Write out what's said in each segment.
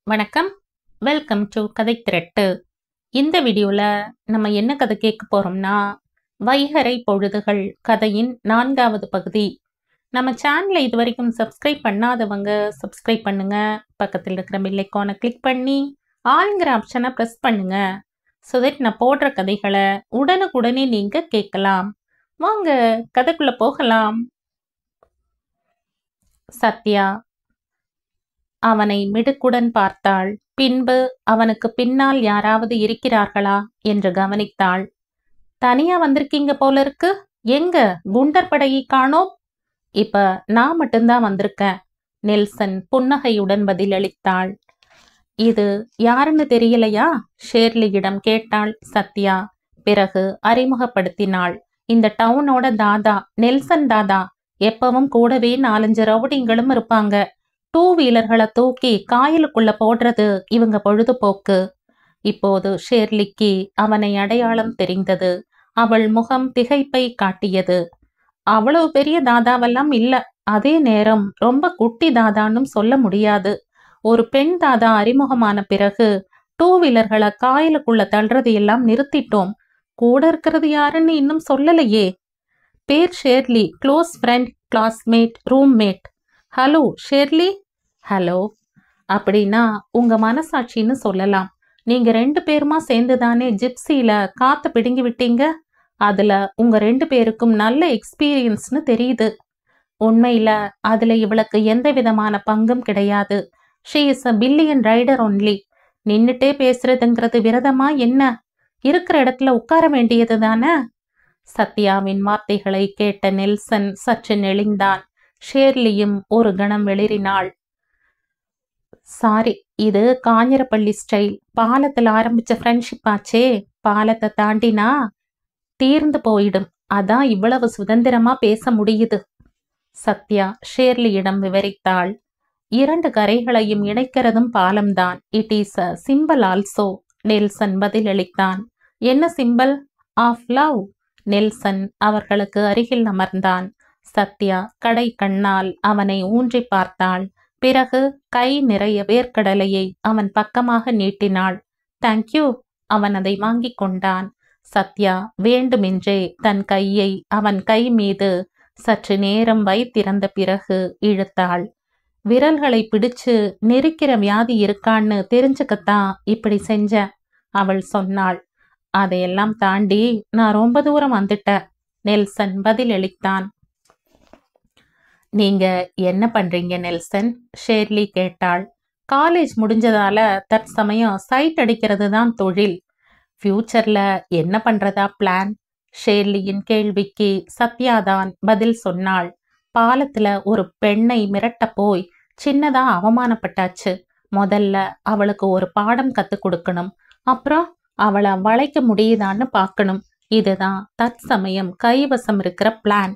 வணக்கம். Welcome to கதை திரட்டு. இந்த வீடியோல நம்ம என்ன கதை கேட்க போறோம்னா, வைகறை பொழுதுகள் கதையின் 4வது பகுதி. நம்ம சேனலை இதுவரைக்கும் சப்ஸ்கிரைப் பண்ணாதவங்க சப்ஸ்கிரைப் பண்ணுங்க. பக்கத்தில் இருக்கிற பெல் ஐகானை கிளிக் பண்ணி ஆல்ங்கிற ஆப்ஷனை ப்ரெஸ் பண்ணுங்க. ஸோ தட் நான் போடுற கதைகளை உடனுக்குடனே நீங்க கேட்கலாம். வாங்க கதைக்குள்ள போகலாம். சத்யா அவனை மிடுக்குடன் பார்த்தாள். பின்பு அவனுக்கு பின்னால் யாராவது இருக்கிறார்களா என்று கவனித்தாள். தனியா வந்திருக்கீங்க போல இருக்கு. எங்க குண்டர் படையை காணோம்? இப்ப நான் மட்டும்தான் வந்திருக்கேன். நெல்சன் புன்னகையுடன் பதிலளித்தாள். இது யாருன்னு தெரியலையா? ஷேர்லியிடம் கேட்டாள் சத்யா. பிறகு அறிமுகப்படுத்தினாள். இந்த டவுனோட தாதா, நெல்சன் தாதா. எப்பவும் கூடவே 4-5 ரவுடிங்களும் இருப்பாங்க. 2 வீலர்களை தூக்கி காயலுக்குள்ள போடுறது இவங்க பொழுதுபோக்கு. இப்போது ஷேர்லிக்கு அவனை அடையாளம் தெரிந்தது. அவள் முகம் திகைப்பை காட்டியது. அவ்வளவு பெரிய தாதாவெல்லாம் இல்ல. அதே நேரம் ரொம்ப குட்டி தாதான்னும் சொல்ல முடியாது. ஒரு பெண் தாதா அறிமுகமான பிறகு 2 வீலர்களை காயலுக்குள்ள தள்ளுறது எல்லாம் நிறுத்திட்டோம். கூட இருக்கிறது யாருன்னு இன்னும் சொல்லலையே. பேர் surely. Close friend, classmate, roommate. Hello surely. Hello. அப்படின்னா உங்க மனசாட்சின்னு சொல்லலாம். நீங்க 2 பேருமா சேர்ந்துதானே ஜிப்சியில காத்த பிடுங்கி விட்டீங்க. அதுல உங்க 2 பேருக்கும் நல்ல எக்ஸ்பீரியன்ஸ்னு தெரியுது. உண்மையில அதுல இவளுக்கு எந்த விதமான பங்கும் கிடையாது. She is a pillion rider only. நின்னுட்டே பேசுறதுங்கிறது விரதமா என்ன? இருக்கிற இடத்துல உட்கார வேண்டியது தானே? சத்யாவின் வார்த்தைகளை கேட்ட நெல்சன் சற்று நெளிந்தான். ஷேர்லியும் ஒரு கணம் வெளிரினாள். சாரி, இது காஞ்சிரப்பள்ளி ஸ்டைல். பாலத்தில் ஆரம்பிச்ச ஃப்ரெண்ட்ஷிப் ஆச்சே, பாலத்தை தாண்டினா தீர்ந்து போயிடும். அதான் இவ்வளவு சுதந்திரமா பேச முடியுது. சத்யா ஷேர்லியிடம் விவரித்தாள். 2 கரைகளையும் இணைக்கிறதும் பாலம்தான். It is a simple also. Nelson பதிலளித்தான். என்ன சிம்பிள்? Of love. நெல்சன் அவர்களுக்கு அருகில் அமர்ந்தான். சத்யா கடை கண்ணால் அவனை ஊன்றி பார்த்தாள். பிறகு கை நிறைய வேர்க்கடலையை அவன் பக்கமாக நீட்டினாள். தேங்க்யூ. அவன் அதை வாங்கி கொண்டான். சத்யா வேண்டுமென்றே தன் கையை அவன் கை மீது சற்று நேரம் வைத்திருந்த பிறகு இழுத்தாள். விரல்களை பிடிச்சு நெரிக்கிற வியாதி இருக்கான்னு தெரிஞ்சுக்கத்தான் இப்படி செஞ்ச, அவள் சொன்னாள். அதையெல்லாம் தாண்டி நான் ரொம்ப தூரம் வந்துட்டேன். நெல்சன் பதிலளித்தான். நீங்க என்ன பண்றீங்க நெல்சன்? ஷேர்லி கேட்டாள். காலேஜ் முடிஞ்சதால தற்சமயம் சைட் அடிக்கிறது தான் தொழில். ஃபியூச்சர்ல என்ன பண்றதா பிளான்? ஷேர்லியின் கேள்விக்கு சத்யாதான் பதில் சொன்னாள். பாலத்துல ஒரு பெண்ணை மிரட்ட போய் சின்னதா அவமானப்பட்டாச்சு. முதல்ல அவளுக்கு ஒரு பாடம் கத்து கொடுக்கணும். அப்புறம் அவளை வளைக்க முடியுதான்னு பார்க்கணும். இதுதான் தற்சமயம் கைவசம் இருக்கிற பிளான்.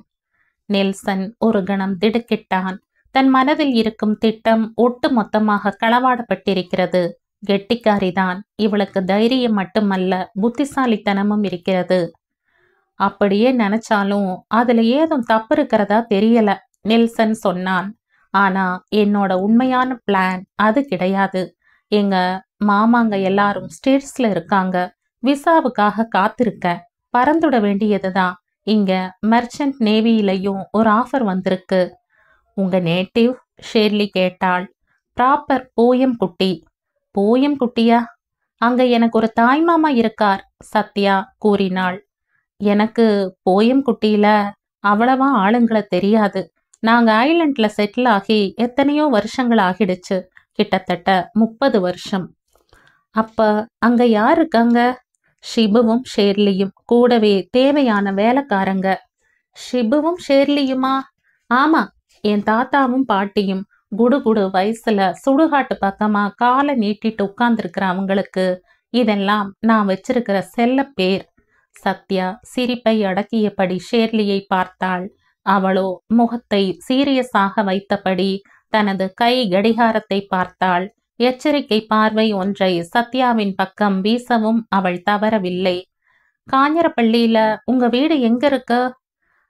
நெல்சன் ஒரு கணம் திடுக்கிட்டான். தன் மனதில் இருக்கும் திட்டம் ஒட்டு மொத்தமாக களவாடப்பட்டிருக்கிறது. கெட்டிக்காரிதான். இவளுக்கு தைரியம் மட்டுமல்ல, புத்திசாலித்தனமும் இருக்கிறது. அப்படியே நினைச்சாலும் அதுல ஏதும் தப்பு இருக்கிறதா தெரியல, நெல்சன் சொன்னான். ஆனா என்னோட உண்மையான பிளான் அது கிடையாது. எங்க மாமாங்க எல்லாரும் ஸ்டேட்ஸ்ல இருக்காங்க. விசாவுக்காக காத்திருக்க. பறந்துட வேண்டியதுதான். இங்க மெர்ச்சன்ட் நேவியிலையும் ஒரு ஆஃபர் வந்திருக்கு. உங்க நேட்டிவ்? ஷேர்லி கேட்டாள். ப்ராப்பர் பூயம்குட்டி. பூயம்குட்டியா? அங்க எனக்கு ஒரு தாய்மாமா இருக்கார், சத்யா கூறினாள். எனக்கு பூயம்குட்டியில அவ்வளவா ஆளுங்களை தெரியாது. நாங்க ஐலண்ட்ல செட்டில் ஆகி எத்தனையோ வருஷங்கள் ஆகிடுச்சு. கிட்டத்தட்ட 30 வருஷம். அப்ப அங்க யார் இருக்காங்க? ஷிபுவும் ஷேர்லியும், கூடவே தேவையான வேலைக்காரங்க. ஷிபுவும் ஷேர்லியுமா? ஆமா, என் தாத்தாவும் பாட்டியும். குடுகுடு வயசுல சுடுகாட்டு பக்கமா காலை நீட்டிட்டு உட்கார்ந்துருக்கிற அவங்களுக்கு இதெல்லாம் நான் வச்சிருக்கிற செல்ல பேர். சத்யா சிரிப்பை அடக்கியபடி ஷேர்லியை பார்த்தாள். அவளோ முகத்தை சீரியஸாக வைத்தபடி தனது கை கடிகாரத்தை பார்த்தாள். எச்சரிக்கை பார்வை ஒன்றை சத்யாவின் பக்கம் வீசவும் அவள் தவறவில்லை. காஞ்சிரப்பள்ளியில உங்க வீடு எங்க இருக்கு?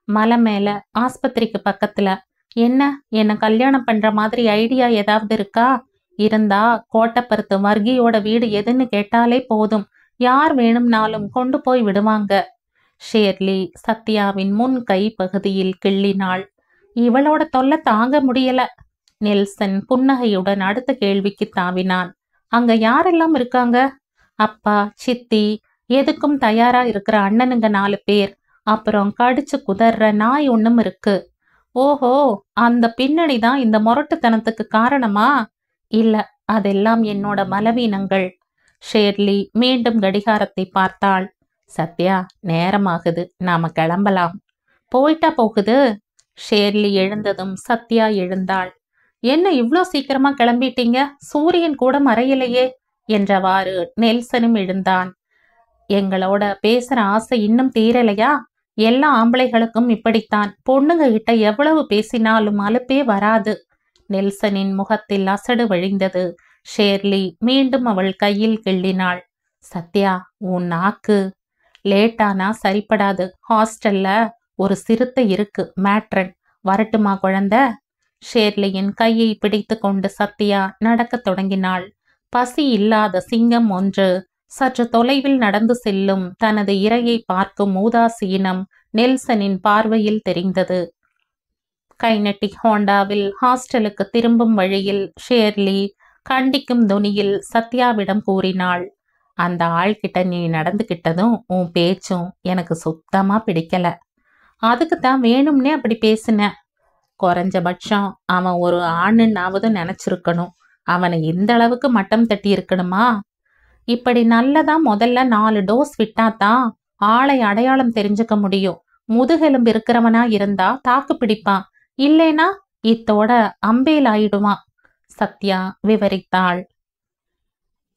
மலை மேல, ஆஸ்பத்திரிக்கு பக்கத்துல. என்ன கல்யாணம் பண்ற மாதிரி ஐடியா ஏதாவது இருக்கா? இருந்தா கோட்டப்பருத்து வர்கியோட வீடு எதுன்னு கேட்டாலே போதும், யார் வேணும்னாலும் கொண்டு போய் விடுவாங்க. ஷேர்லி சத்யாவின் முன் கை பகுதியில் கிள்ளினாள். இவளோட தொல்லை தாங்க முடியல. நெல்சன் புன்னகையுடன் அடுத்த கேள்விக்கு தாவினான். அங்க யாரெல்லாம் இருக்காங்க? அப்பா, சித்தி, எதுக்கும் தயாரா இருக்கிற அண்ணனுங்க 4 பேர், அப்புறம் கடிச்சு குதர்ற நாய் ஒண்ணும் இருக்கு. ஓஹோ, அந்த பின்னணி தான் இந்த முரட்டுத்தனத்துக்கு காரணமா? இல்ல, அதெல்லாம் என்னோட பலவீனங்கள். ஷேர்லி மீண்டும் கடிகாரத்தை பார்த்தாள். சத்யா, நேரமாகுது, நாம கிளம்பலாம். போயிட்டா போகுது? ஷேர்லி எழுந்ததும் சத்யா எழுந்தாள். என்ன இவ்ளோ சீக்கிரமா கிளம்பிட்டீங்க? சூரியன் கூட மறையலையே என்றவாறு நெல்சனும் எழுந்தான். எங்களோட பேசுற ஆசை இன்னும் தீரலையா? எல்லா ஆம்பளைகளுக்கும் இப்படித்தான். பொண்ணுங்க கிட்ட எவ்வளவு பேசினாலும் அலுப்பே வராது. நெல்சனின் முகத்தில் அசடு வழிந்தது. ஷேர்லி மீண்டும் அவள் கையில் கிள்ளினாள். சத்யா, உன் நாக்கு. லேட்டானா சரிப்படாது. ஹாஸ்டல்ல ஒரு சிறுத்தை இருக்கு, மேட்ரன். வரட்டுமா குழந்தை? ஷேர்லியின் கையை பிடித்து கொண்டு சத்யா நடக்கத் தொடங்கினாள். பசி இல்லாத சிங்கம் ஒன்று சற்று தொலைவில் நடந்து செல்லும் தனது இரையை பார்க்கும் உதாசீனம் நெல்சனின் பார்வையில் தெரிந்தது. கைனட்டிக் ஹோண்டாவில் ஹாஸ்டலுக்கு திரும்பும் வழியில் ஷேர்லி கண்டிக்கும் துணியில் சத்யாவிடம் கூறினாள். அந்த ஆள்கிட்ட நீ நடந்துகிட்டதும் உன் பேச்சும் எனக்கு சுத்தமா பிடிக்கல. அதுக்குத்தான் வேணும்னே அப்படி பேசின. குறைஞ்சபட்சம் அவன் ஒரு ஆணுன்னாவது நினைச்சிருக்கணும். அவனை இந்த அளவுக்கு மட்டம் தட்டி இருக்கணுமா? இப்படி நல்லதா முதல்ல 4 டோஸ் விட்டாதான் ஆளை அடையாளம் தெரிஞ்சுக்க முடியும். முதுகெலும்பு இருக்கிறவனா இருந்தா தாக்கு பிடிப்பான், இல்லைனா இத்தோட அம்பேல் ஆயிடுவான். சத்யா விவரித்தாள்.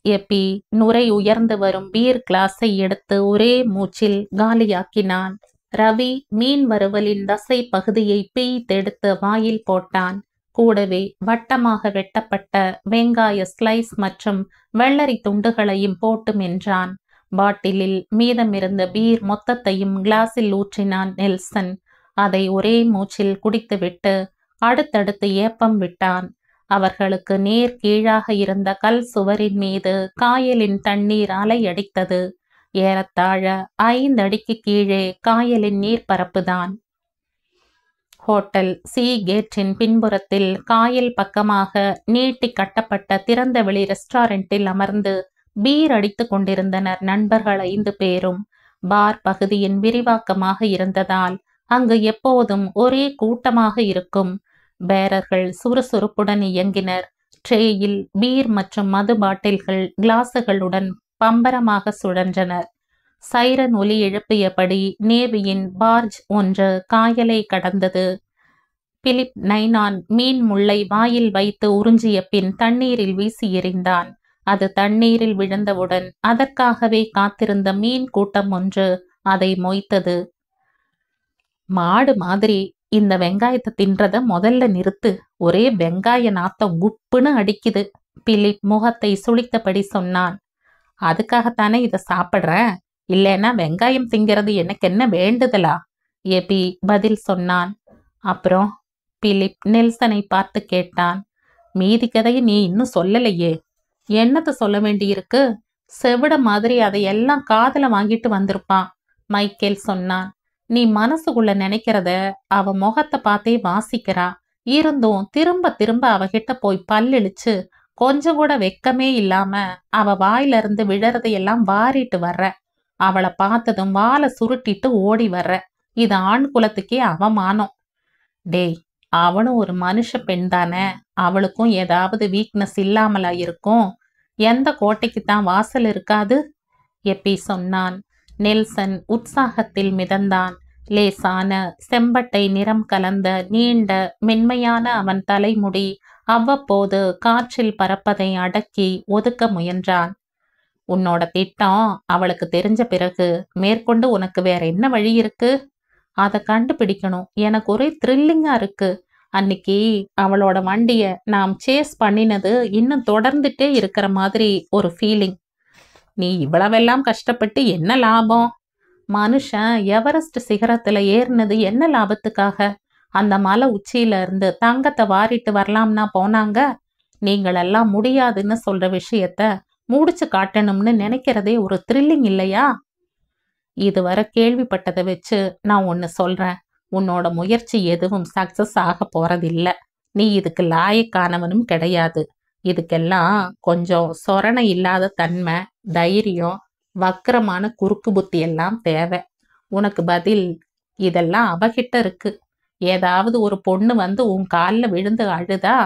எப்பி நுரை உயர்ந்து வரும் பீர் கிளாஸை எடுத்து ஒரே மூச்சில் காலியாக்கினான். ரவி மீன் வறுவலின் தசை பகுதியை பிய்தெடுத்து வாயில் போட்டான். கூடவே வட்டமாக வெட்டப்பட்ட வெங்காய ஸ்லைஸ் மற்றும் வெள்ளரி துண்டுகளையும் போட்டு மென்றான். பாட்டிலில் மீதமிருந்த பீர் மொத்தத்தையும் கிளாஸில் ஊற்றினான் நெல்சன். அதை ஒரே மூச்சில் குடித்துவிட்டு அடுத்தடுத்து ஏப்பம் விட்டான். அவர்களுக்கு நேர் கீழாக இருந்த கல் சுவரின் மீது காயலின் தண்ணீர் அலையடித்தது. ஏறத்தாழ 5 அடிக்கு கீழே காயலின் நீர்ப்பரப்புதான். ஹோட்டல் சி கேட்டின் பின்புறத்தில் காயல் பக்கமாக நீட்டி கட்டப்பட்ட திறந்த வெளி ரெஸ்டாரண்டில் அமர்ந்து பீர் அடித்து கொண்டிருந்தனர் நண்பர்கள் 5 பேரும். பார் பகுதியின் விரிவாக்கமாக இருந்ததால் அங்கு எப்போதும் ஒரே கூட்டமாக இருக்கும். பேரர்கள் சுறுசுறுப்புடன் இயங்கினர். ட்ரேயில் பீர் மற்றும் மது பாட்டில்கள் கிளாஸுகளுடன் பம்பரமாக சுழன்றனர். சைரன் ஒலி எழுப்பியபடி நேவியின் பார்ஜ் ஒன்று காயலை கடந்தது. பிலிப் நைனான் மீன் முள்ளை வாயில் வைத்து உறிஞ்சிய பின் தண்ணீரில் வீசி எறிந்தான். அது தண்ணீரில் விழுந்தவுடன் அதற்காகவே காத்திருந்த மீன் கூட்டம் ஒன்று அதை மொய்த்தது. மாடு மாதிரி இந்த வெங்காயத்தை தின்றத முதல்ல நிறுத்து. ஒரே வெங்காய நாத்தம் குப்புன்னு அடிக்குது. பிலிப் முகத்தை சுளித்தபடி சொன்னான். அதுக்காகத்தானே இதை சாப்பிட்றேன், இல்லைன்னா வெங்காயம் திங்கிறது எனக்கு என்ன வேண்டுதலா? எபி பதில் சொன்னான். அப்புறம்? பிலிப் நெல்சனை பார்த்து கேட்டான். மீதி கதையை நீ இன்னும் சொல்லலையே. என்னத்தை சொல்ல வேண்டியிருக்கு? செவிட மாதிரி அதையெல்லாம் காதல வாங்கிட்டு வந்திருப்பான், மைக்கேல் சொன்னான். நீ மனசுக்குள்ள நினைக்கிறத அவ முகத்தை பார்த்தே வாசிக்கிறா. இருந்தும் திரும்ப திரும்ப அவகிட்ட போய் பல்லிழிச்சு கொஞ்சம் கூட வெக்கமே இல்லாம அவ வாயில இருந்து விழறதையெல்லாம் வாரிட்டு வர்ற. அவளை பார்த்ததும் வாழை சுருட்டிட்டு ஓடி வர்ற. இது ஆண் குலத்துக்கே அவமானம். டேய், அவனும் ஒரு மனுஷ பெண் தானே. அவளுக்கும் ஏதாவது வீக்னஸ் இல்லாமலா இருக்கும்? எந்த கோட்டைக்குத்தான் வாசல் இருக்காது? எப்பி சொன்னான். நெல்சன் உற்சாகத்தில் மிதந்தான். லேசான செம்பட்டை நிறம் கலந்த நீண்ட மென்மையான அவன் தலைமுடி அவ்வப்போது காற்றில் பறப்பதை அடக்கி ஒதுக்க முயன்றான். உன்னோட திட்டம் அவளுக்கு தெரிஞ்ச பிறகு மேற்கொண்டு உனக்கு வேற என்ன வழி இருக்கு? அதை கண்டுபிடிக்கணும். எனக்கு ஒரே த்ரில்லிங்கா இருக்கு. அன்னைக்கு அவளோட வண்டிய நாம் சேஸ் பண்ணினது இன்னும் தொடர்ந்துட்டே இருக்கிற மாதிரி ஒரு ஃபீலிங். நீ இவ்வளவெல்லாம் கஷ்டப்பட்டு என்ன லாபம்? மனுஷன் எவரெஸ்ட் சிகரத்துல ஏறினது என்ன லாபத்துக்காக? அந்த மலை உச்சியில இருந்து தங்கத்தை வாரிட்டு வரலாம்னா போனாங்க. நீங்களெல்லாம் முடியாதுன்னு சொல்ற விஷயத்த முடிச்சு காட்டணும்னு நினைக்கிறதே ஒரு த்ரில்லிங் இல்லையா? இதுவரை கேள்விப்பட்டதை வச்சு நான் ஒன்னு சொல்றேன். உன்னோட முயற்சி எதுவும் சக்சஸ் ஆக போறதில்ல. நீ இதுக்கு லாயக்கானவனும் கிடையாது. இதுக்கெல்லாம் கொஞ்சம் சொரணை இல்லாத தன்மை, தைரியம், வக்கரமான குறுக்கு புத்தி எல்லாம் தேவை. உனக்கு பதில் இதெல்லாம் அவகிட்ட இருக்கு. ஏதாவது ஒரு பொண்ணு வந்து உன் காலில் விழுந்து அழுதா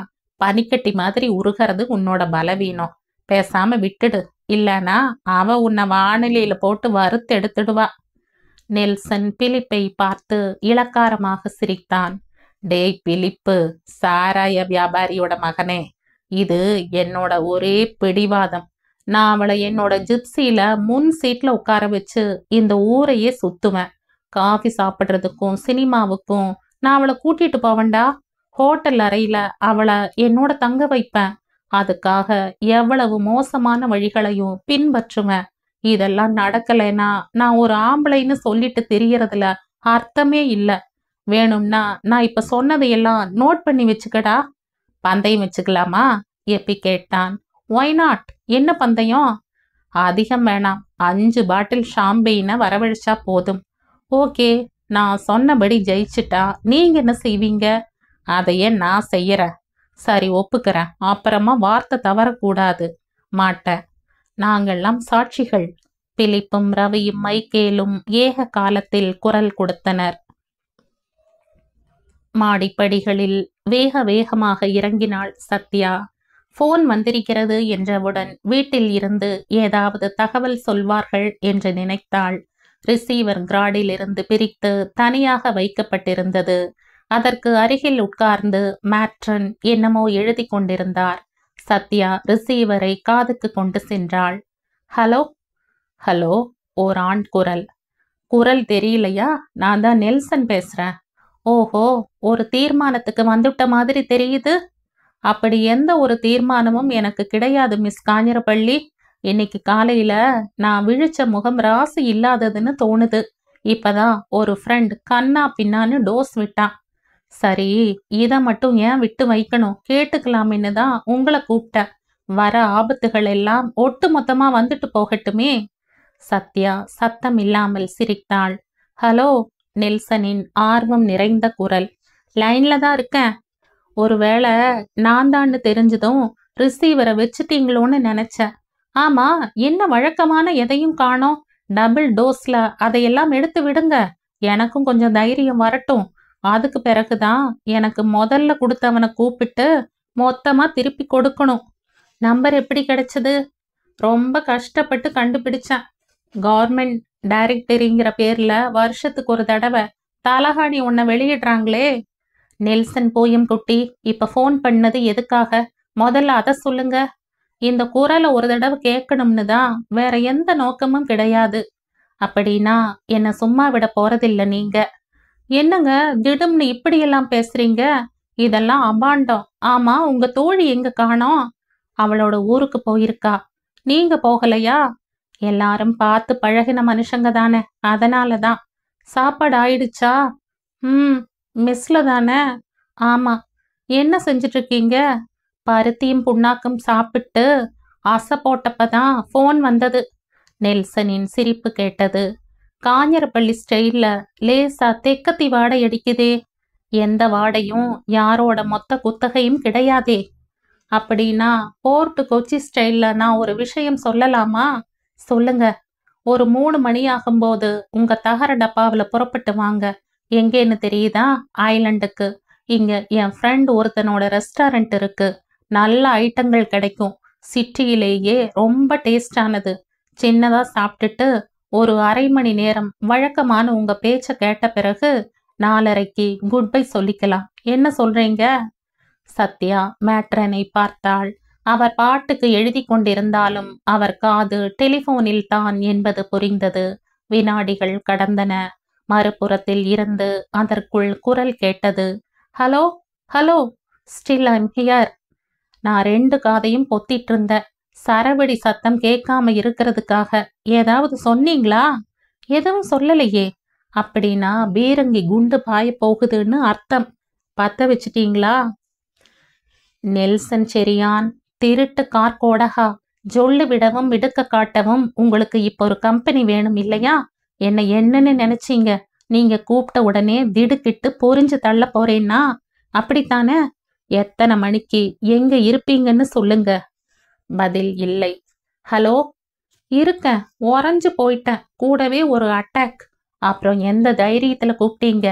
பனிக்கட்டி மாதிரி உருகிறது உன்னோட பலவீனம். பேசாம விட்டுடு. இல்லனா அவ உன்னை வானிலையில போட்டு வறுத்து எடுத்துடுவா. நெல்சன் பிலிப்பை பார்த்து இளக்காரமாக சிரித்தான். டேய் பிலிப்பு, சாராய வியாபாரியோட மகனே, இது என்னோட ஒரே பிடிவாதம். நான் அவளை என்னோட ஜிப்சியில முன் சீட்ல உட்கார வச்சு இந்த ஊரையே சுத்துவேன். காஃபி சாப்பிட்றதுக்கும் சினிமாவுக்கும் நான் அவளை கூட்டிட்டு போவேன்டா. ஹோட்டல் அறையில அவளை என்னோட தங்க வைப்பேன். அதுக்காக எவ்வளவு மோசமான வழிகளையும் பின்பற்றுவேன். இதெல்லாம் நடக்கலைன்னா நான் ஒரு ஆம்பளைன்னு சொல்லிட்டு தெரியறதுல அர்த்தமே இல்ல. வேணும்னா நான் இப்ப சொன்னதையெல்லாம் நோட் பண்ணி வச்சுக்கடா. பந்தயம் வச்சுக்கலாமா? எப்பி கேட்டான். Why not? என்ன பந்தயம்? அதிகம் வேணாம். 5 பாட்டில் ஷாம்பெயினை வரவழைச்சா போதும். ஓகே, நான் சொன்னபடி ஜெயிச்சிட்டா நீங்க என்ன செய்வீங்க? அதையே நான் செய்யறேன். சரி, ஒப்புக்கிறேன். அப்புறமா வார்த்தை தவறக்கூடாது. மாட்டேன். நாங்கெல்லாம் சாட்சிகள். பிலிப்பும் ரவியும் மைக்கேலும் ஏக காலத்தில் குரல் கொடுத்தனர். மாடிப்படிகளில் வேக வேகமாக இறங்கினாள் சத்யா. போன் வந்திருக்கிறது என்றவுடன் வீட்டில் இருந்து ஏதாவது தகவல் சொல்வார்கள் என்று நினைத்தாள். ரிசீவர் கிராடில் இருந்து பிரித்து தனியாக வைக்கப்பட்டிருந்தது. அதற்கு அருகில் உட்கார்ந்து மேட்ரன் என்னமோ எழுதி கொண்டிருந்தார். சத்யா ரிசீவரை காதுக்கு கொண்டு சென்றாள். ஹலோ ஹலோ, ஓர் ஆண் குரல். குரல் தெரியலையா? நான் தான் நெல்சன் பேசுறேன். ஓஹோ, ஒரு தீர்மானத்துக்கு வந்துட்ட மாதிரி தெரியுது. அப்படி எந்த ஒரு தீர்மானமும் எனக்கு கிடையாது மிஸ் காஞ்சரப்பள்ளி. இன்னைக்கு காலையில நான் விழிச்ச முகம் ராசி இல்லாததுன்னு தோணுது. இப்பதான் ஒரு ஃப்ரெண்ட் கண்ணா பின்னான்னு டோஸ் விட்டான். சரி, இதை மட்டும் ஏன் விட்டு வைக்கணும், கேட்டுக்கலாமின்னு தான் உங்களை கூப்பிட்டேன். வர ஆபத்துகள் எல்லாம் ஒட்டு மொத்தமா வந்துட்டு போகட்டுமே. சத்யா சத்தம் இல்லாமல் சிரித்தாள். ஹலோ, நெல்சனின் ஆர்வம் நிறைந்த குரல். லைன்ல தான் இருக்கேன். ஒருவேளை நான் தான்னு தெரிஞ்சதும் ரிசீவரை வச்சுட்டீங்களோன்னு நினைச்சேன். ஆமா, என்ன வழக்கமான எதையும் காணோம்? டபுள் டோஸ்ல அதையெல்லாம் எடுத்து விடுங்க. எனக்கும் கொஞ்சம் தைரியம் வரட்டும். அதுக்கு பிறகுதான் எனக்கு முதல்ல கொடுத்தவனை கூப்பிட்டு மொத்தமா திருப்பி கொடுக்கணும். நம்பர் எப்படி கிடைச்சது? ரொம்ப கஷ்டப்பட்டு கண்டுபிடிச்சேன். கவர்மெண்ட் டைரக்டரிங்கிற பேர்ல வருஷத்துக்கு ஒரு தடவை தலகாணி ஒன்ன வெளியிடுறாங்களே. நெல்சன் போயும் குட்டி, இப்ப போன் பண்ணது எதுக்காக? முதல்ல அதை சொல்லுங்க. இந்த குரலை ஒரு தடவை கேட்கணும்னு தான், வேற எந்த நோக்கமும் கிடையாது. அப்படின்னா என்ன சும்மா விட போறதில்ல நீங்க. என்னங்க திடும்னு இப்படியெல்லாம் பேசுறீங்க? இதெல்லாம் அபாண்டம். ஆமா, உங்க தோழி எங்க காணோம்? அவளோட ஊருக்கு போயிருக்கா. நீங்க போகலையா? எல்லாரும் பார்த்து பழகின மனுஷங்க தானே, அதனாலதான். சாப்பாடு ஆயிடுச்சா? மிஸ்ல தானே. ஆமா. என்ன செஞ்சிட்டு இருக்கீங்க? பருத்தியும் புண்ணாக்கும் சாப்பிட்டு அசை போட்டப்பதான் போன் வந்தது. நெல்சனின் சிரிப்பு கேட்டது. காஞ்சரப்பள்ளி ஸ்டைல்ல லேசா தெக்கத்தி வாடை அடிக்குதே. எந்த வாடையும் யாரோட மொத்த குத்தகையும் கிடையாதே. அப்படின்னா போர்ட்டு கொச்சி ஸ்டைல்ல நான் ஒரு விஷயம் சொல்லலாமா? சொல்லுங்க. ஒரு 3 மணி ஆகும்போது உங்க தகர டப்பாவில் புறப்பட்டு வாங்க. எங்கேன்னு தெரியுதா? ஐலண்டுக்கு. இங்க என் ஃப்ரெண்ட் ஒருத்தனோட ரெஸ்டாரண்ட் இருக்கு. நல்ல ஐட்டங்கள் கிடைக்கும். சிட்டியிலேயே ரொம்ப டேஸ்டானது. சின்னதா சாப்பிட்டுட்டு ஒரு அரை மணி நேரம் வழக்கமான உங்க பேச்ச கேட்ட பிறகு 4:30க்கு குட் பை சொல்லிக்கலாம். என்ன சொல்றீங்க? சத்யா மேட்ரனை பார்த்தாள். அவர் பாட்டுக்கு எழுதி கொண்டிருந்தாலும் அவர் காது டெலிபோனில் தான் என்பது புரிந்தது. வினாடிகள் கடந்தன. மறுபுறத்தில் இருந்து அதற்குள் குரல் கேட்டது. Hello hello, still I'm here. நான் 2 காதையும் பொத்திட்டு இருந்த. சரவடி சத்தம் கேட்காம இருக்கிறதுக்காக ஏதாவது சொன்னீங்களா? எதுவும் சொல்லலையே. அப்படின்னா பீரங்கி குண்டு பாய போகுதுன்னு அர்த்தம். பத்த வச்சிட்டீங்களா? நெல்சன் செரியான், திருட்டு கார்கோடகா, ஜொல்லு விடவும் விடுக்க காட்டவும் உங்களுக்கு இப்போ ஒரு கம்பெனி வேணும் இல்லையா? என்னை என்னன்னு நினைச்சீங்க? நீங்க கூப்பிட்ட உடனே திடுக்கிட்டு பொறிஞ்சு தள்ள போறேன்னா அப்படித்தானே? எத்தனை மணிக்கு எங்க இருப்பீங்கன்னு சொல்லுங்க. பதில் இல்லை. ஹலோ, இருக்கேன், உறைஞ்சு போயிட்டேன், கூடவே ஒரு அட்டாக். அப்புறம் எந்த தைரியத்துல கூப்பிட்டீங்க?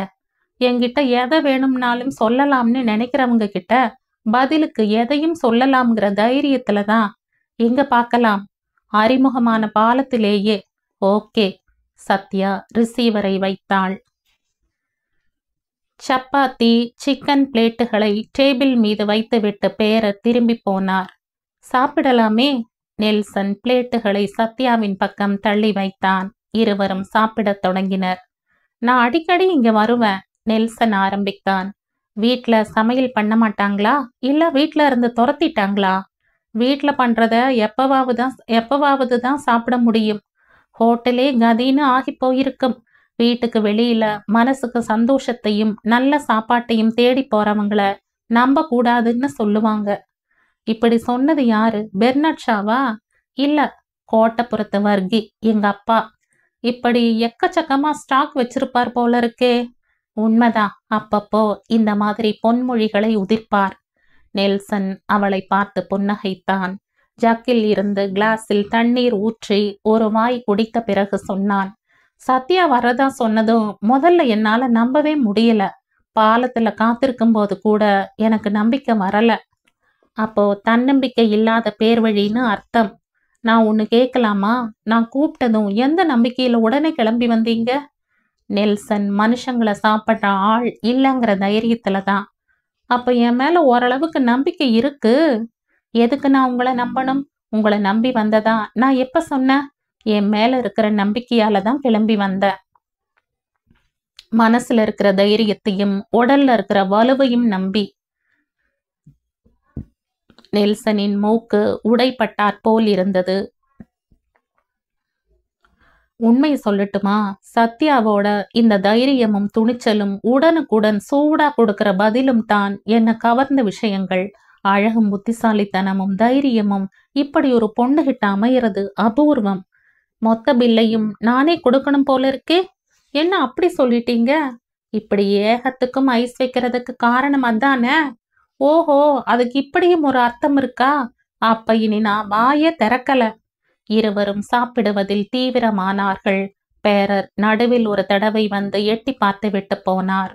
என்கிட்ட எதை வேணும்னாலும் சொல்லலாம்னு நினைக்கிறவங்க கிட்ட பதிலுக்கு எதையும் சொல்லலாம்ங்கிற தைரியத்துல தான். எங்க பார்க்கலாம்? அறிமுகமான பாலத்திலேயே. ஓகே. சத்யா ரிசீவரை வைத்தாள். சப்பாத்தி, சிக்கன் பிளேட்டுகளை டேபிள் மீது வைத்துவிட்டு பேரர் திரும்பி போனார். சாப்பிடலாமே? நெல்சன் பிளேட்டுகளை சத்யாவின் பக்கம் தள்ளி வைத்தான். இருவரும் சாப்பிடத் தொடங்கினர். நான் அடிக்கடி இங்க வருவேன், நெல்சன் ஆரம்பித்தான். வீட்ல சமையல் பண்ண மாட்டாங்களா? இல்ல வீட்ல இருந்து துரத்திட்டாங்களா? வீட்ல பண்றத எப்பவாவது தான் சாப்பிட முடியும். ஹோட்டலே கதின்னு ஆகி போயிருக்கும். வீட்டுக்கு வெளியில மனசுக்கு சந்தோஷத்தையும் நல்ல சாப்பாட்டையும் தேடி போறவங்கள நம்ப கூடாதுன்னு சொல்லுவாங்க. இப்படி சொன்னது யாரு? பெர்னாட் ஷாவா? இல்ல, கோட்டப்புறத்து வர்கி, எங்க அப்பா. இப்படி எக்கச்சக்கமா ஸ்டாக் வச்சிருப்பார் போல இருக்கே. உண்மைதான், அப்பப்போ இந்த மாதிரி பொன்மொழிகளை உதிர்ப்பார். நெல்சன் அவளை பார்த்து புன்னகைத்தான். ஜக்கில் இருந்து கிளாஸில் தண்ணீர் ஊற்றி ஒரு வாய் குடித்த பிறகு சொன்னான். சத்யா வரதா சொன்னதும் முதல்ல என்னால நம்பவே முடியல. பாலத்துல காத்திருக்கும் போது கூட எனக்கு நம்பிக்கை வரல. அப்போ தன்னம்பிக்கை இல்லாத பேர் வழின்னு அர்த்தம். நான் ஒன்னு கேட்கலாமா? நான் கூப்பிட்டதும் எந்த நம்பிக்கையில உடனே கிளம்பி வந்தீங்க? நெல்சன் மனுஷங்களை சாப்பிட்ற ஆள் இல்லைங்கிற தைரியத்துல தான். அப்ப என் மேல ஓரளவுக்கு நம்பிக்கை இருக்கு. எதுக்கு நான் உங்களை நம்பணும்? உங்களை நம்பி வந்ததா நான் எப்ப சொன்னேன்? என் மேல இருக்கிற நம்பிக்கையால தான் கிளம்பி வந்தேன். மனசுல இருக்கிற தைரியத்தையும் உடல்ல இருக்கிற வலுவையும் நம்பி. நெல்சனின் மூக்கு உடைப்பட்டாற்போல் இருந்தது. உண்மை சொல்லட்டுமா? சத்யாவோட இந்த தைரியமும் துணிச்சலும் உடனுக்குடன் சூடா கொடுக்கிற பதிலும் தான் என்ன கவர்ந்த விஷயங்கள். அழகும் புத்திசாலித்தனமும் தைரியமும் இப்படி ஒரு பொண்ணுகிட்ட அமையிறது அபூர்வம். மொத்த பில்லையும் நானே கொடுக்கணும் போல இருக்கே. என்ன அப்படி சொல்லிட்டீங்க? இப்படி ஏகத்துக்கும் ஐஸ் வைக்கிறதுக்கு காரணம் அதானே? ஓஹோ, அதுக்கு இப்படியும் ஒரு அர்த்தம் இருக்கா? அப்ப இனி நான் வாயே திறக்கல. இருவரும் சாப்பிடுவதில் தீவிரமானார்கள். பேரர் நடுவில் ஒரு தடவை வந்து எட்டி பார்த்து விட்டு போனார்.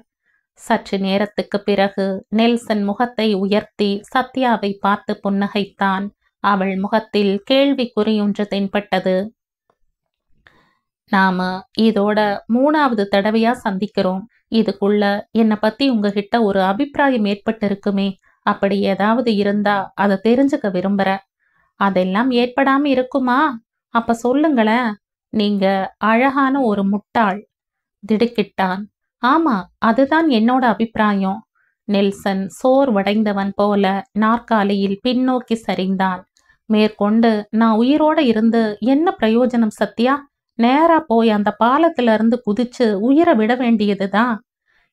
சற்று நேரத்துக்கு பிறகு நெல்சன் முகத்தை உயர்த்தி சத்யாவை பார்த்து புன்னகைத்தான். அவள் முகத்தில் கேள்விக்குறியொன்று தென்பட்டது. நாம இதோட 3வது தடவையா சந்திக்கிறோம். இதுக்குள்ள என்னை பத்தி உங்ககிட்ட ஒரு அபிப்பிராயம் ஏற்பட்டு இருக்குமே. அப்படி ஏதாவது இருந்தா அதை தெரிஞ்சுக்க விரும்புற. அதெல்லாம் ஏற்படாம இருக்குமா? அப்ப சொல்லுங்களேன். நீங்க அழகான ஒரு முட்டாள். திடுக்கிட்டான். ஆமா, அதுதான் என்னோட அபிப்பிராயம். நெல்சன் சோர்வடைந்தவன் போல நாற்காலியில் பின்னோக்கி சரிந்தான். மேற்கொண்டு நான் உயிரோட இருந்து என்ன பிரயோஜனம் சத்யா? நேரா போய் அந்த பாலத்துல இருந்து குதிச்சு உயிரை விட வேண்டியதுதான்.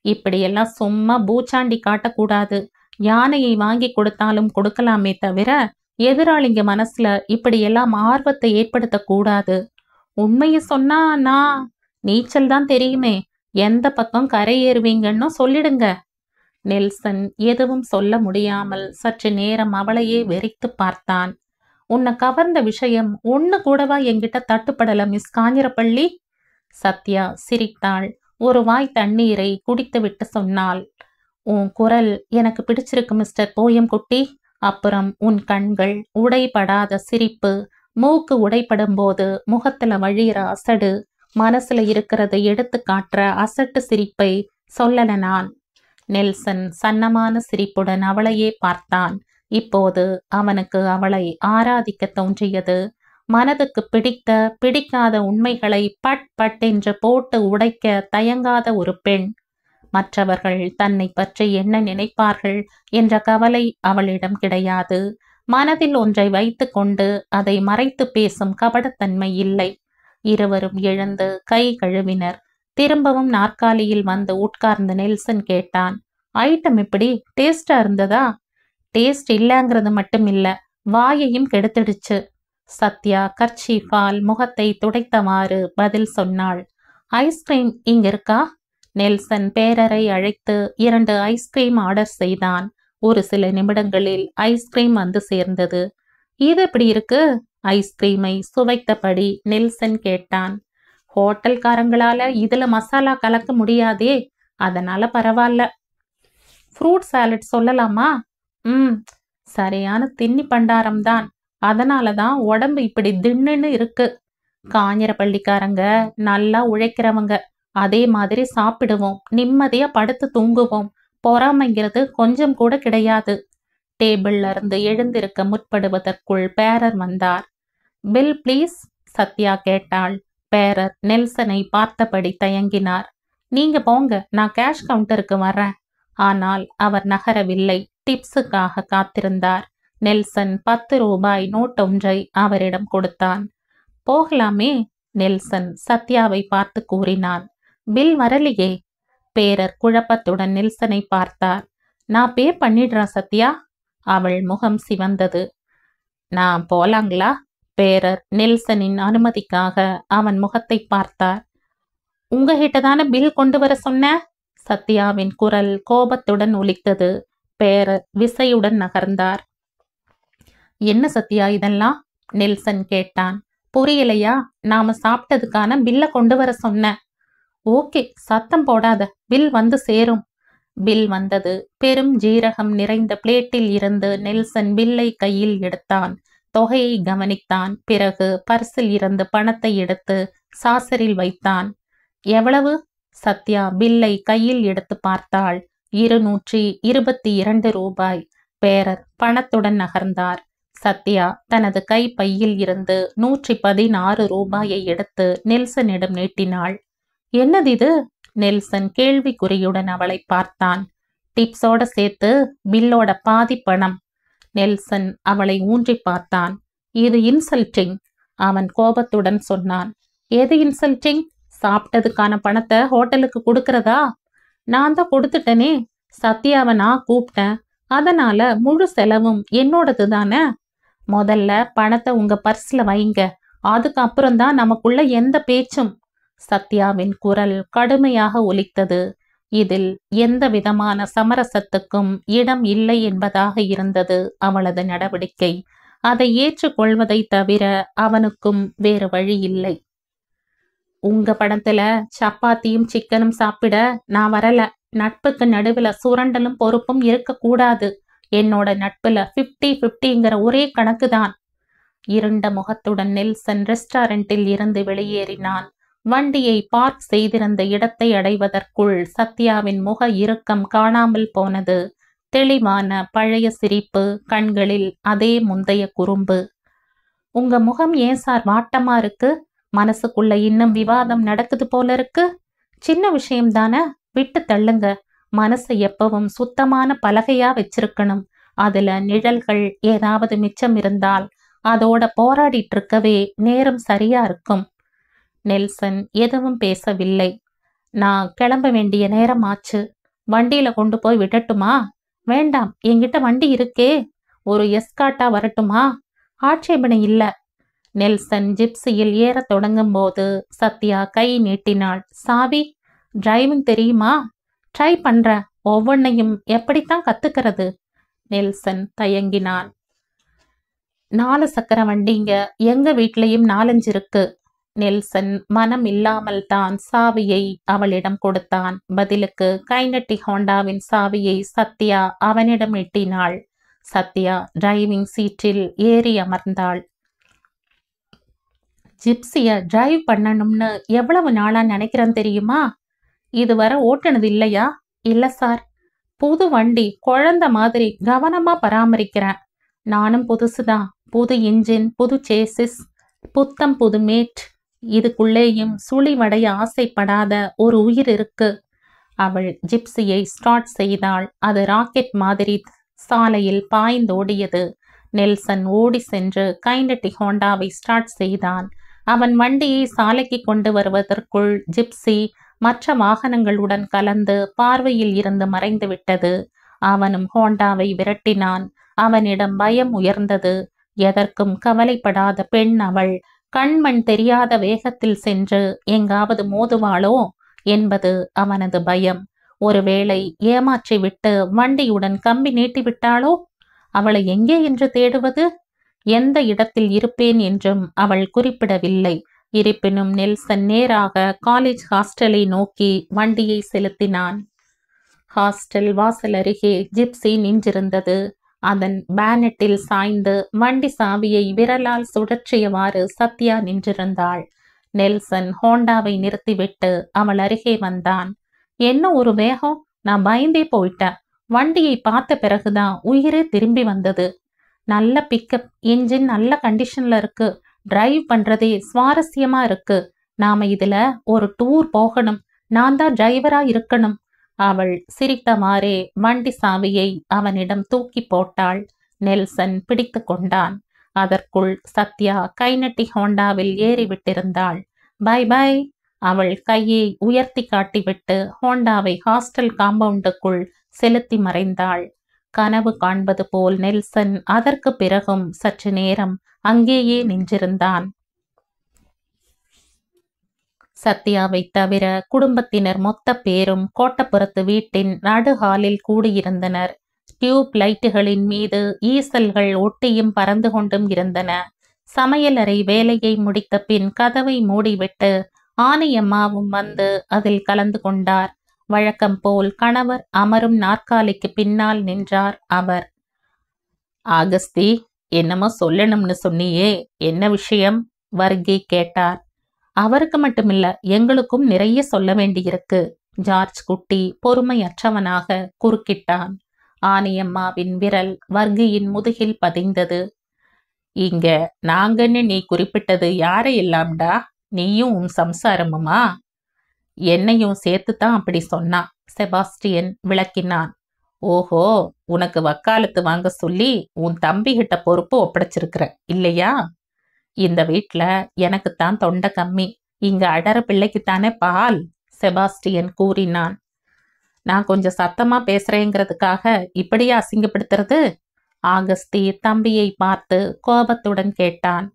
இப்படியெல்லாம் சும்மா பூச்சாண்டி காட்டக்கூடாது. யானையை வாங்கி கொடுத்தாலும் கொடுக்கலாமே தவிர எதிராளிங்க மனசுல இப்படியெல்லாம் ஆர்வத்தை ஏற்படுத்த கூடாது. உண்மையை சொன்னா நான் நீச்சல் தான் தெரியுமே. எந்த பக்கம் கரை ஏறுவீங்கன்னு சொல்லிடுங்க. நெல்சன் எதுவும் சொல்ல முடியாமல் சற்று நேரம் அவளையே வெறித்து பார்த்தான். உன்னை கவர்ந்த விஷயம் ஒண்ணு கூடவா என்கிட்ட தட்டுப்படல மிஸ் காஞ்சிரப்பள்ளி? சத்யா சிரித்தாள். ஒரு வாய் தண்ணீரை குடித்துவிட்டு சொன்னாள். உன் குரல் எனக்கு பிடிச்சிருக்கு மிஸ்டர் போயம்குட்டி. அப்புறம் உன் கண்கள், உடைபடாத சிரிப்பு, மூக்கு உடைப்படும் போது முகத்துல வழியிற அசடு, மனசுல இருக்கிறதை எடுத்து காட்டுற அசட்டு சிரிப்பை சொல்லல நான். நெல்சன் சன்னமான சிரிப்புடன் அவளையே பார்த்தான். இப்போது அவனுக்கு அவளை ஆராதிக்க தோன்றியது. மனதுக்கு பிடித்த பிடிக்காத உண்மைகளை பட் பட் என்று போட்டு உடைக்க தயங்காத ஒரு பெண். மற்றவர்கள் தன்னை பற்றி என்ன நினைப்பார்கள் என்ற கவலை அவளிடம் கிடையாது. மனதில் ஒன்றை வைத்து கொண்டு அதை மறைத்து பேசும் கபடத்தன்மை இல்லை. இருவரும் எழுந்து கை கழுவினர். திரும்பவும் நாற்காலியில் வந்து உட்கார்ந்து நெல்சன் கேட்டான். ஐட்டம் எப்படி? டேஸ்டா இருந்ததா? டேஸ்ட் இல்லைங்கிறது மட்டும் இல்ல, வாயையும் கெடுத்துடுச்சு. சத்யா கர்ச்சீஃபால் முகத்தை துடைத்தவாறு பதில் சொன்னாள். ஐஸ்கிரீம் இங்க இருக்கா? நெல்சன் பேரரை அழைத்து 2 ஐஸ்கிரீம் ஆர்டர் செய்தான். ஒரு சில நிமிடங்களில் ஐஸ்கிரீம் வந்து சேர்ந்தது. இது எப்படி இருக்கு? ஐஸ்கிரீமை சுவைத்தபடி நெல்சன் கேட்டான். ஹோட்டல்காரங்களால இதுல மசாலா கலக்க முடியாதே, அதனால பரவாயில்ல. ஃப்ரூட் சாலட் சொல்லலாமா? சரியான தின்னி பண்டாரம்தான். அதனாலதான் உடம்பு இப்படி தின்னுன்னு இருக்கு. காஞ்சிர பள்ளிக்காரங்க நல்லா உழைக்கிறவங்க. அதே மாதிரி சாப்பிடுவோம், நிம்மதியா படுத்து தூங்குவோம். பொறாமைங்கிறது கொஞ்சம் கூட கிடையாது. டேபிள்ல இருந்து எழுந்திருக்க முற்படுவதற்குள் பேரர் வந்தார். பில் ப்ளீஸ், சத்யா கேட்டாள். பேரர் நெல்சனை பார்த்தபடி தயங்கினார். நீங்க போங்க, நான் கேஷ் கவுண்டருக்கு வர்றேன். ஆனால் அவர் நகரவில்லை. டிப்ஸுக்காக காத்திருந்தார். நெல்சன் 10 ரூபாய் நோட் ஒன்றை அவரிடம் கொடுத்தான். போகலாமே, நெல்சன் சத்யாவை பார்த்து கூறினான். பில் வரலையே. பேரர் குழப்பத்துடன் நெல்சனை பார்த்தார். நான் பே பண்ணிடுறேன் சத்யா. அவள் முகம் சிவந்தது. நான் போலாங்களா? பேரர் நெல்சனின் அனுமதிக்காக அவன் முகத்தை பார்த்தார். உங்ககிட்ட தானே பில் கொண்டு வர சொன்ன? சத்யாவின் குரல் கோபத்துடன் ஒலித்தது. பேரர் விசையுடன் நகர்ந்தார். என்ன சத்யா இதெல்லாம்? நெல்சன் கேட்டான். புரியலையா? நாம சாப்பிட்டதுக்கான பில்ல கொண்டு வர சொன்ன. ஓகே, சத்தம் போடாத, பில் வந்து சேரும். பில் வந்தது. பெரும் ஜீரகம் நிறைந்த பிளேட்டில் இருந்து நெல்சன் பில்லை கையில் எடுத்தான். தொகையை கவனித்தான். பிறகு பர்சில் இருந்து பணத்தை எடுத்து சாசரில் வைத்தான். எவ்வளவு? சத்யா பில்லை கையில் எடுத்து பார்த்தாள். 222 ரூபாய். பேரர் பணத்துடன் நகர்ந்தார். சத்யா தனது கை பையில் இருந்து 116 ரூபாயை எடுத்து நெல்சனிடம் நீட்டினாள். என்னது இது? நெல்சன் கேள்விக்குறியுடன் அவளை பார்த்தான். டிப்ஸோட சேர்த்து பில்லோட பாதி பணம். நெல்சன் அவளை ஊன்றி பார்த்தான். இது இன்சல்ட்டிங், அவன் கோபத்துடன் சொன்னான். எது இன்சல்ட்டிங்? சாப்பிட்டதுக்கான பணத்தை ஹோட்டலுக்கு கொடுக்கறதா? நான் தான் கொடுத்துட்டனே. சத்யாவை நான் கூப்பிட்டேன், அதனால முழு செலவும் என்னோடது தானே. முதல்ல பணத்தை உங்க பர்ஸ்ல வைங்க, அதுக்கப்புறம் தான் நமக்குள்ள எந்த பேச்சும். சத்யாவின் குரல் கடுமையாக ஒலித்தது. இதில் எந்த விதமான சமரசத்துக்கும் இடம் இல்லை என்பதாக இருந்தது அவளது நடவடிக்கை. அதை ஏற்றுக்கொள்வதை தவிர அவனுக்கும் வேறு வழி இல்லை. உங்க படத்துல சப்பாத்தியும் சிக்கனும் சாப்பிட நான் வரல. நட்புக்கு நடுவுல சுரண்டலும் பொறுப்பும் இருக்கக்கூடாது. என்னோட நட்புல 50-50ங்கிற ஒரே கணக்குதான். இருண்ட முகத்துடன் நெல்சன் ரெஸ்டாரண்டில் இருந்து வெளியேறினான். வண்டியை பார்க் செய்திருந்த இடத்தை அடைவதற்குள் சத்யாவின் முக இறுக்கம் காணாமல் போனது. தெளிவான பழைய சிரிப்பு, கண்களில் அதே முந்தைய குறும்பு. உங்க முகம் ஏன் சார் வாட்டமா இருக்கு? மனசுக்குள்ள இன்னும் விவாதம் நடக்குது போல இருக்கு. சின்ன விஷயம்தானே, விட்டு தள்ளுங்க. மனசை எப்பவும் சுத்தமான பலகையா வச்சிருக்கணும். அதுல நிழல்கள் ஏதாவது மிச்சம் இருந்தால் அதோட போராடிட்டு இருக்கவே நேரம் சரியா இருக்கும். நெல்சன் எதுவும் பேசவில்லை. நான் கிளம்ப வேண்டிய நேரம் ஆச்சு. வண்டியில கொண்டு போய் விடட்டுமா? வேண்டாம், என்கிட்ட வண்டி இருக்கே. ஒரு எஸ்காட்டா வரட்டுமா? ஆட்சேபனை இல்ல. நெல்சன் ஜிப்சியில் ஏற தொடங்கும் போது சத்யா கை நீட்டினாள். சாவி? டிரைவிங் தெரியுமா? ட்ரை பண்ற. ஒவ்வொன்னையும் எப்படித்தான் கத்துக்கிறது? நெல்சன் தயங்கினான். 4 சக்கர வண்டிங்க எங்க வீட்லயும் 4-5 இருக்கு. நெல்சன் மனம் இல்லாமல் தான் சாவியை அவளிடம் கொடுத்தான். பதிலுக்கு கைனட்டிக் ஹோண்டாவின் சாவியை சத்யா அவனிடம் எட்டினாள். சத்யா டிரைவிங் சீட்டில் ஏறி அமர்ந்தாள். ஜிப்சிய டிரைவ் பண்ணணும்னு எவ்வளவு நாளா நினைக்கிறேன் தெரியுமா? இதுவரை ஓட்டுனது இல்லையா? இல்ல சார். புது வண்டி, குழந்தை மாதிரி கவனமா பராமரிக்கிறேன். நானும் புதுசுதான். புது இன்ஜின், புது சேசிஸ், புத்தம் புது மேட். இதுக்குள்ளேயும் சுழிவடைய ஆசைப்படாத ஒரு உயிர் இருக்கு. அவள் ஜிப்சியை ஸ்டார்ட் செய்தாள். அது ராக்கெட் மாதிரி சாலையில் பாய்ந்தோடியது. நெல்சன் ஓடி சென்று கைனட்டிக் ஹோண்டாவை ஸ்டார்ட் செய்தான். அவன் வண்டியை சாலைக்கு கொண்டு வருவதற்குள் ஜிப்சி மற்ற வாகனங்களுடன் கலந்து பார்வையில் இருந்து மறைந்து விட்டது. அவனும் ஹோண்டாவை விரட்டினான். அவனிடம் பயம் உயர்ந்தது. எதற்கும் கவலைப்படாத பெண் அவள். கண்மண் தெரியாத வேகத்தில் சென்று எங்காவது மோதுவாளோ என்பது அவனது பயம். ஒருவேளை ஏமாற்றிவிட்டு வண்டியுடன் கம்பி நீட்டிவிட்டாளோ? அவளை எங்கே என்று தேடுவது? எந்த இடத்தில் இருப்பேன் என்றும் அவள் குறிப்பிடவில்லை. இருப்பினும் நெல்சன் நேராக காலேஜ் ஹாஸ்டலை நோக்கி வண்டியை செலுத்தினான். ஹாஸ்டல் வாசல் அருகே ஜிப்சி நின்றிருந்தது. அதன் பேனட்டில் சாய்ந்து வண்டி சாவியை விரலால் சுழற்றியவாறு சத்யா நின்றிருந்தாள். நெல்சன் ஹோண்டாவை நிறுத்திவிட்டு அவள் அருகே வந்தான். என்ன ஒரு வேகம்! நான் பயந்தே போயிட்டேன். வண்டியை பார்த்த பிறகுதான் உயிரே திரும்பி வந்தது. நல்ல பிக்கப், இன்ஜின் நல்ல கண்டிஷன்ல இருக்கு. டிரைவ் பண்றதே சுவாரஸ்யமா இருக்கு. நாம இதுல ஒரு டூர் போகணும். நான் தான் டிரைவரா இருக்கணும். அவள் சிரித்தவாறே வண்டி சாவியை அவனிடம் தூக்கி போட்டாள். நெல்சன் பிடித்து கொண்டான். அதற்குள் சத்யா கைநட்டி ஹோண்டாவில் ஏறிவிட்டிருந்தாள். Bye bye! அவள் கையை உயர்த்தி காட்டிவிட்டு ஹோண்டாவை ஹாஸ்டல் காம்பவுண்டுக்குள் செலுத்தி மறைந்தாள். கனவு காண்பது போல் நெல்சன் அதற்கு பிறகும் சற்று நேரம் அங்கேயே நின்றிருந்தான். சத்யாவை தவிர குடும்பத்தினர் மொத்த பேரும் கோட்டப்புறத்து வீட்டின் நடு ஹாலில் கூடியிருந்தனர். டியூப் லைட்டுகளின் மீது ஈசல்கள் ஒட்டியும் பறந்து கொண்டும் இருந்தன. சமையலறை வேலையை முடித்த பின் கதவை மூடிவிட்டு ஆனையம்மாவும் வந்து அதில் கலந்து கொண்டார். வழக்கம் போல் கணவர் அமரும் நாற்காலிக்கு பின்னால் நின்றார் அவர். ஆகஸ்தி, என்னமோ சொல்லணும்னு சொன்னியே, என்ன விஷயம்? வர்கி கேட்டார். அவருக்கு மட்டுமில்ல, எங்களுக்கும் நிறைய சொல்ல வேண்டியிருக்கு. ஜார்ஜ் குட்டி பொறுமையற்றவனாக குறுக்கிட்டான். ஆனையம்மாவின் விரல் வர்கியின் முதுகில் பதிந்தது. இங்க நாங்கன்னு நீ குறிப்பிட்டது யாரை எல்லாம்டா? நீயும் உன் சம்சாரமுமா? என்னையும் சேர்த்துதான் அப்படி சொன்னா, செபாஸ்டியன் விளக்கினான். ஓஹோ, உனக்கு வக்காலத்து வாங்க சொல்லி உன் தம்பிகிட்ட பொறுப்பு ஒப்படைச்சிருக்கிற இல்லையா? இந்த வீட்ல எனக்குத்தான் தொண்டை கம்மி. இங்க அடற பிள்ளைக்குத்தானே பால், செபாஸ்டியன் கூறினான். நான் கொஞ்சம் சத்தமா பேசுறேங்கிறதுக்காக இப்படியே அசிங்கப்படுத்துறது? ஆகஸ்தி தம்பியை பார்த்து கோபத்துடன் கேட்டான்.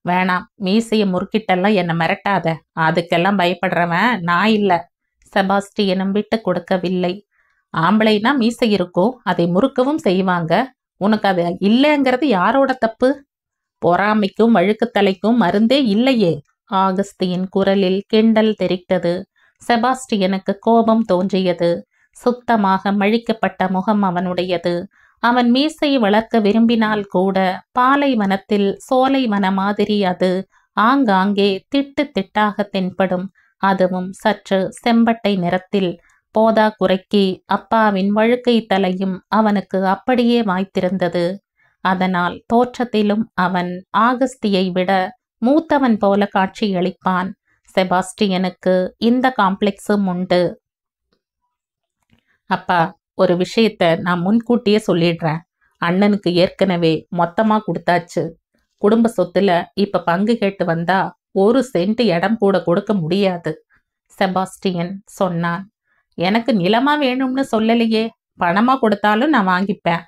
வேணாம், மீசைய முறுக்கிட்டெல்லாம் என்னை மிரட்டாத. அதுக்கெல்லாம் பயப்படுறவன் நான் இல்ல. செபாஸ்டியனும் விட்டு கொடுக்கவில்லை. ஆம்பளைனா மீசை இருக்கும், அதை முறுக்கவும் செய்வாங்க. உனக்கு அது இல்லைங்கிறது யாரோட தப்பு? பொறாமைக்கும் வழுக்குத்தலைக்கும் மருந்தே இல்லையே. ஆகஸ்தியின் குரலில் கிண்டல் தெரித்தது. செபாஸ்டியனுக்கு கோபம் தோன்றியது. சுத்தமாக மழிக்கப்பட்ட முகம் அவனுடையது. அவன் மீசை வளர்க்க விரும்பினால் கூட பாலைவனத்தில் சோலைவன மாதிரி அது ஆங்காங்கே திட்டு திட்டாக தென்படும். அதுவும் சற்று செம்பட்டை நிறத்தில். போதா குறைக்கு அப்பாவின் வழுக்கை தலையும் அவனுக்கு அப்படியே வாய்த்திருந்தது. அதனால் தோற்றத்திலும் அவன் ஆகஸ்தியை விட மூத்தவன் போல காட்சியளிப்பான். செபாஸ்டியனுக்கு இந்த காம்ப்ளெக்ஸும் உண்டு. அப்பா, ஒரு விஷயத்த நான் முன்கூட்டியே சொல்லிடுறேன். அண்ணனுக்கு ஏற்கனவே மொத்தமா கொடுத்தாச்சு. குடும்ப சொத்துல இப்ப பங்கு கேட்டு வந்தா 1 சென்ட் இடம் கூட கொடுக்க முடியாது, செபாஸ்டியன் சொன்னான். எனக்கு நிலமா வேணும்னு சொல்லலையே. பணமா கொடுத்தாலும் நான் வாங்கிப்பேன்.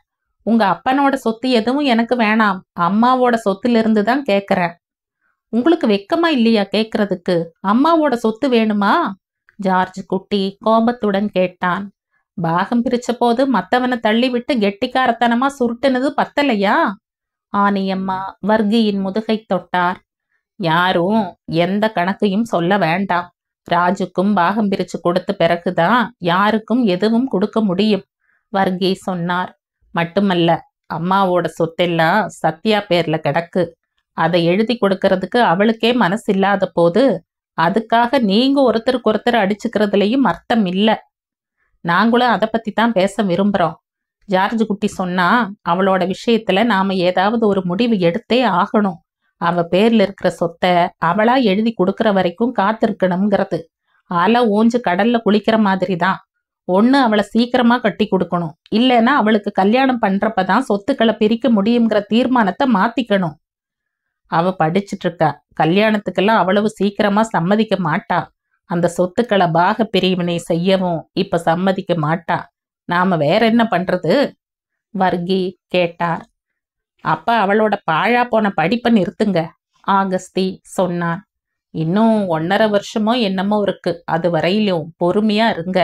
உங்க அப்பனோட சொத்து எதுவும் எனக்கு வேணாம். அம்மாவோட சொத்திலிருந்து தான் கேட்குறேன். உங்களுக்கு வெக்கமா இல்லையா கேட்கறதுக்கு? அம்மாவோட சொத்து வேணுமா? ஜார்ஜ் குட்டி கோபத்துடன் கேட்டான். பாகம் பிரிச்ச போது மத்தவனை தள்ளிவிட்டு கெட்டிக்காரத்தனமா சுருட்டுனது பத்தலையா? ஆனையம்மா வர்கியின் முதுகை தொட்டார். யாரும் எந்த கணக்கையும் சொல்ல வேண்டாம். ராஜுக்கும் பாகம் பிரிச்சு கொடுத்த பிறகுதான் யாருக்கும் எதுவும் கொடுக்க முடியும், வர்கி சொன்னார். மட்டுமல்ல, அம்மாவோட சொத்தெல்லாம் சத்யா பேர்ல கிடக்கு. அதை எழுதி கொடுக்கறதுக்கு அவளுக்கே மனசு இல்லாத போது அதுக்காக நீங்க ஒருத்தருக்கு ஒருத்தர் அடிச்சுக்கிறதுலையும் அர்த்தம் இல்ல. நாங்களும் அதை பத்தி தான் பேச விரும்புறோம். ஜார்ஜ் குட்டி சொன்னா அவளோட விஷயத்துல நாம ஏதாவது ஒரு முடிவு எடுத்தே ஆகணும். அவ பேர்ல இருக்கிற சொத்தை அவளா எழுதி கொடுக்கற வரைக்கும் காத்திருக்கணுங்கிறது. அலை ஓஞ்சு கடல்ல குளிக்கிற மாதிரி தான். ஒண்ணு அவளை சீக்கிரமா கட்டி கொடுக்கணும், இல்லைன்னா அவளுக்கு கல்யாணம் பண்றப்பதான் சொத்துக்களை பிரிக்க முடியுங்கிற தீர்மானத்தை மாத்திக்கணும். அவ படிச்சுட்டு இருக்கா. கல்யாணத்துக்கெல்லாம் அவ்வளவு சீக்கிரமா சம்மதிக்க மாட்டா. அந்த சொத்துக்களை பாக பிரிவினை செய்யவும் இப்ப சம்மதிக்க மாட்டா. நாம வேற என்ன பண்றது? வர்கி கேட்டார். அப்ப அவளோட பாழா போன படிப்பை நிறுத்துங்க, ஆகஸ்தி சொன்னான். இன்னும் 1.5 வருஷமோ என்னமோ இருக்கு, அது வரையிலும் பொறுமையா இருங்க.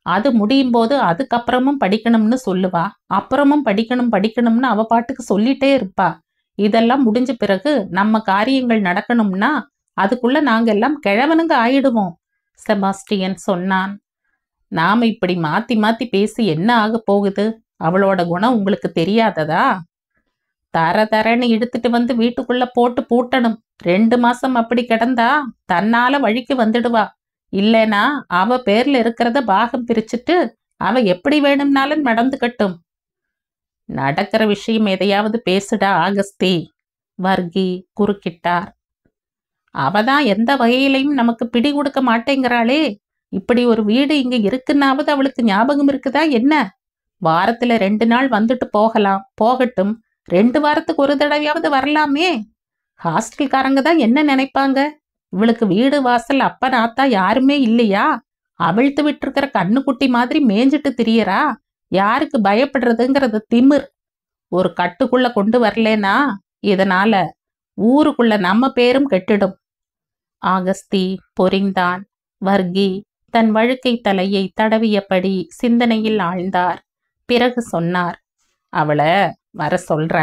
அது முடியும் போது அதுக்கப்புறமும் படிக்கணும்னு சொல்லுவா, அப்புறமும் படிக்கணும்னு அவ பாட்டுக்கு சொல்லிட்டே இருப்பா. இதெல்லாம் முடிஞ்ச பிறகு நம்ம காரியங்கள் நடக்கணும்னா அதுக்குள்ள நாங்க எல்லாம் கிழவனுங்க ஆயிடுவோம், செபாஸ்டியன் சொன்னான். நாம இப்படி மாத்தி மாத்தி பேசி என்ன ஆக போகுது? அவளோட குணம் உங்களுக்கு தெரியாததா? தரன்னு இழுத்துட்டு வந்து வீட்டுக்குள்ள போட்டு பூட்டணும். 2 மாசம் அப்படி கிடந்தா தன்னால வழிக்கு வந்துடுவா. இல்லைனா அவ பேர்ல இருக்கிறத பாகம் பிரிச்சுட்டு அவ எப்படி வேணும்னாலும் நடந்துக்கட்டும். நடக்கிற விஷயம் எதையாவது பேசுடா ஆகஸ்தி, வர்கி குறுக்கிட்டார். அவதான் எந்த வகையிலையும் நமக்கு பிடி கொடுக்க மாட்டேங்கிறாளே. இப்படி ஒரு வீடு இங்க இருக்குன்னாவது அவளுக்கு ஞாபகம் இருக்குதா என்ன? வாரத்துல 2 நாள் வந்துட்டு போகலாம், போகட்டும். 2 வாரத்துக்கு ஒரு தடவையாவது வரலாமே. ஹாஸ்டல்காரங்க தான் என்ன நினைப்பாங்க? இவளுக்கு வீடு வாசல் அப்ப நாத்தா யாருமே இல்லையா? அவிழ்த்து விட்டுருக்கிற கண்ணுக்குட்டி மாதிரி மேய்ஞ்சிட்டு திரியறா. யாருக்கு பயப்படுறதுங்கிறது திமிர். ஒரு கட்டுக்குள்ள கொண்டு வரலேனா இதனால ஊருக்குள்ள நம்ம பேரும் கெட்டிடும். ஆகஸ்தி பொறிந்தான். வர்கி தன் வழுக்கை தலையை தடவியபடி சிந்தனையில் ஆழ்ந்தார். பிறகு சொன்னார், அவளை வர சொல்ற.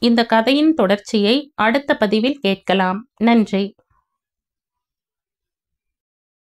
இந்த கதையின் தொடர்ச்சியை அடுத்த பதிவில் கேட்கலாம். நன்றி.